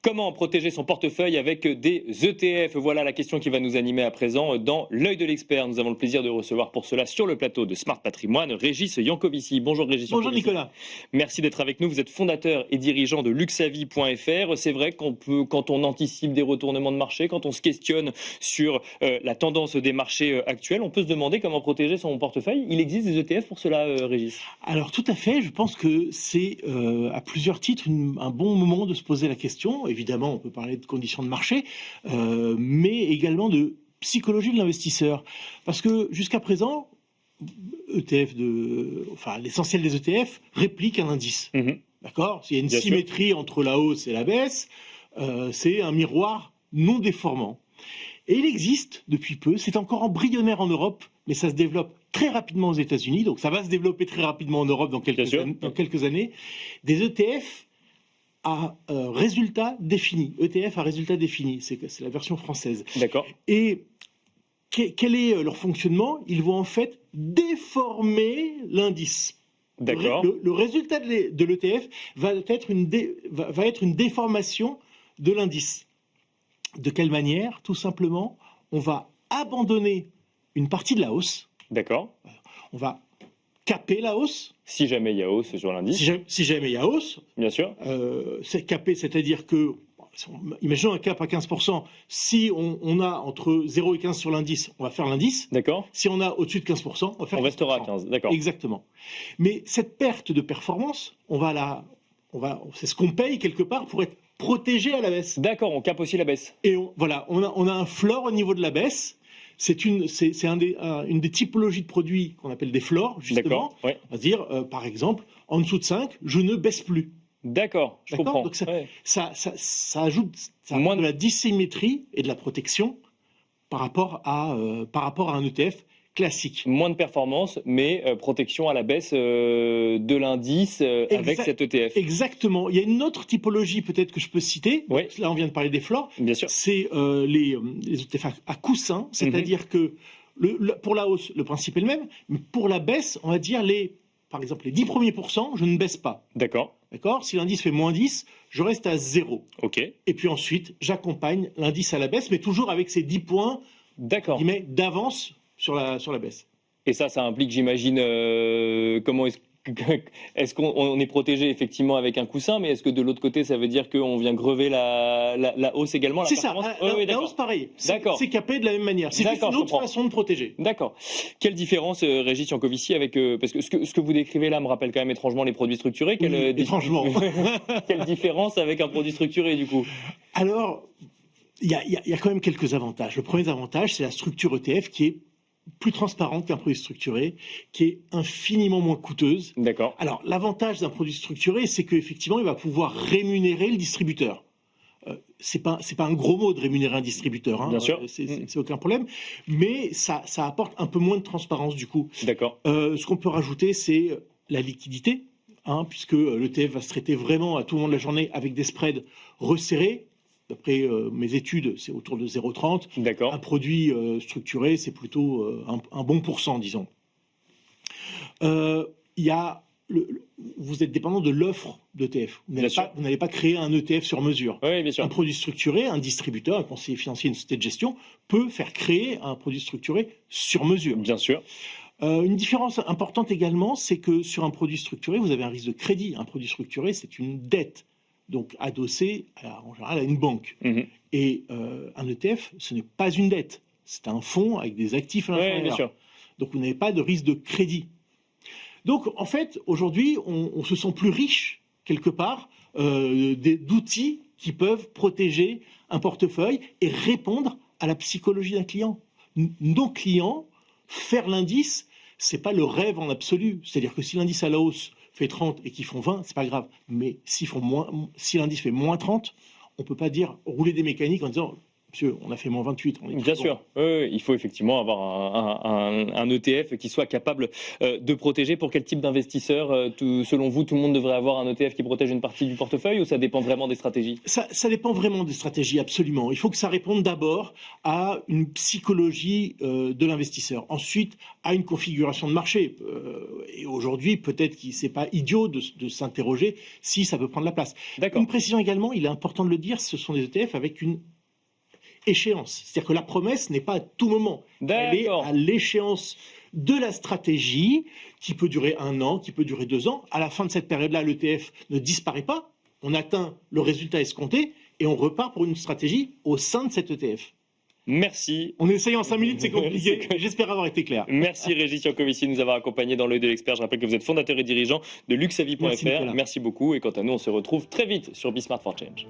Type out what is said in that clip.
Comment protéger son portefeuille avec des ETF? Voilà la question qui va nous animer à présent dans l'œil de l'expert. Nous avons le plaisir de recevoir pour cela sur le plateau de Smart Patrimoine Régis Yankovici. Bonjour Régis. Bonjour Yankovici. Nicolas. Merci d'être avec nous. Vous êtes fondateur et dirigeant de luxavie.fr. C'est vrai quand on anticipe des retournements de marché, quand on se questionne sur la tendance des marchés actuels, on peut se demander comment protéger son portefeuille. Il existe des ETF pour cela, Régis? Alors tout à fait, je pense que c'est à plusieurs titres un bon moment de se poser la question. Évidemment, on peut parler de conditions de marché, mais également de psychologie de l'investisseur. Parce que jusqu'à présent, l'essentiel des ETF réplique un indice. D'accord ? S'il y a une symétrie entre la hausse et la baisse, c'est un miroir non déformant. Et il existe depuis peu, c'est encore embryonnaire en Europe, mais ça se développe très rapidement aux États-Unis, donc ça va se développer très rapidement en Europe dans quelques années, des ETF à résultat défini. ETF à résultat défini, c'est la version française. D'accord. Et quel est leur fonctionnement? Ils vont en fait déformer l'indice. D'accord. Le résultat de l'ETF va être une déformation de l'indice. De quelle manière? Tout simplement, on va abandonner une partie de la hausse. D'accord. On va caper la hausse. Si jamais il y a hausse sur l'indice. Si jamais il y a hausse. Bien sûr. C'est capé, c'est-à-dire que, imaginons un cap à 15%. Si on a entre 0 et 15 sur l'indice, on va faire l'indice. D'accord. Si on a au-dessus de 15%, on va faire 15%. On restera à 15, d'accord. Exactement. Mais cette perte de performance, c'est ce qu'on paye quelque part pour être protégé à la baisse. D'accord, on cape aussi la baisse. Et on a un floor au niveau de la baisse. C'est une des typologies de produits qu'on appelle des floors, justement. Ouais. On va dire, par exemple, en dessous de 5, je ne baisse plus. D'accord, je comprends. Donc ça ajoute de la dissymétrie et de la protection par rapport à un ETF classique. Moins de performance, mais protection à la baisse de l'indice avec cet ETF. Exactement. Il y a une autre typologie peut-être que je peux citer. Oui. Là, on vient de parler des floors. Bien sûr. C'est les ETF à coussin, c'est-à-dire que pour la hausse, le principe est le même, mais pour la baisse, on va dire par exemple, les 10 premiers pourcents, je ne baisse pas. D'accord. D'accord ? Si l'indice fait moins 10, je reste à 0. OK. Et puis ensuite, j'accompagne l'indice à la baisse, mais toujours avec ces 10 points d'avance sur la baisse. Et ça implique, j'imagine, comment est-ce qu'on est protégé effectivement avec un coussin, mais est-ce que de l'autre côté, ça veut dire qu'on vient grever la hausse également? C'est ça, la hausse pareil. C'est capé de la même manière. C'est juste une autre façon de protéger. D'accord. Quelle différence, Régis Yankovici, parce que ce que vous décrivez là me rappelle quand même étrangement les produits structurés. Étrangement. Quelle différence avec un produit structuré du coup? Alors, il y a quand même quelques avantages. Le premier avantage, c'est la structure ETF qui est plus transparente qu'un produit structuré, qui est infiniment moins coûteuse. D'accord. Alors, l'avantage d'un produit structuré, c'est qu'effectivement, il va pouvoir rémunérer le distributeur. C'est pas un gros mot de rémunérer un distributeur, hein. Bien sûr. C'est aucun problème, mais ça apporte un peu moins de transparence du coup. D'accord. Ce qu'on peut rajouter, c'est la liquidité, puisque l'ETF va se traiter vraiment à tout moment de la journée avec des spreads resserrés. D'après mes études, c'est autour de 0,30. D'accord. Un produit structuré, c'est plutôt un bon pourcent, disons. Vous êtes dépendant de l'offre d'ETF. Vous n'allez pas créer un ETF sur mesure. Oui, bien sûr. Un produit structuré, un distributeur, un conseiller financier, une société de gestion peut faire créer un produit structuré sur mesure. Bien sûr. Une différence importante également, c'est que sur un produit structuré, vous avez un risque de crédit. Un produit structuré, c'est une dette. Donc adossé en général à une banque. Et un ETF, ce n'est pas une dette, c'est un fonds avec des actifs à l'intérieur. Bien sûr. Donc vous n'avez pas de risque de crédit. Donc en fait, aujourd'hui, on se sent plus riche, quelque part, d'outils qui peuvent protéger un portefeuille et répondre à la psychologie d'un client. Nos clients, faire l'indice, c'est pas le rêve en absolu. C'est-à-dire que si l'indice à la hausse fait 30 et qu'ils font 20, c'est pas grave. Mais si l'indice fait moins 30, on peut pas rouler des mécaniques en disant Monsieur, on a fait moins 28. On est Bien sûr, il faut effectivement avoir un ETF qui soit capable de protéger. Pour quel type d'investisseur, selon vous, tout le monde devrait avoir un ETF qui protège une partie du portefeuille, ou ça dépend vraiment des stratégies? Ça dépend vraiment des stratégies, absolument. Il faut que ça réponde d'abord à une psychologie de l'investisseur, ensuite à une configuration de marché. Et aujourd'hui, peut-être que ce n'est pas idiot de s'interroger si ça peut prendre la place. Une précision également, il est important de le dire, ce sont des ETF avec une échéance. C'est-à-dire que la promesse n'est pas à tout moment. Elle est à l'échéance de la stratégie qui peut durer 1 an, qui peut durer 2 ans. À la fin de cette période-là, l'ETF ne disparaît pas. On atteint le résultat escompté et on repart pour une stratégie au sein de cet ETF. Merci. On essaye en 5 minutes, c'est compliqué. J'espère avoir été clair. Merci Régis Yankovici de nous avoir accompagnés dans l'œil de l'expert. Je rappelle que vous êtes fondateur et dirigeant de luxavi.fr. Merci beaucoup. Et quant à nous, on se retrouve très vite sur Be Smart for Change.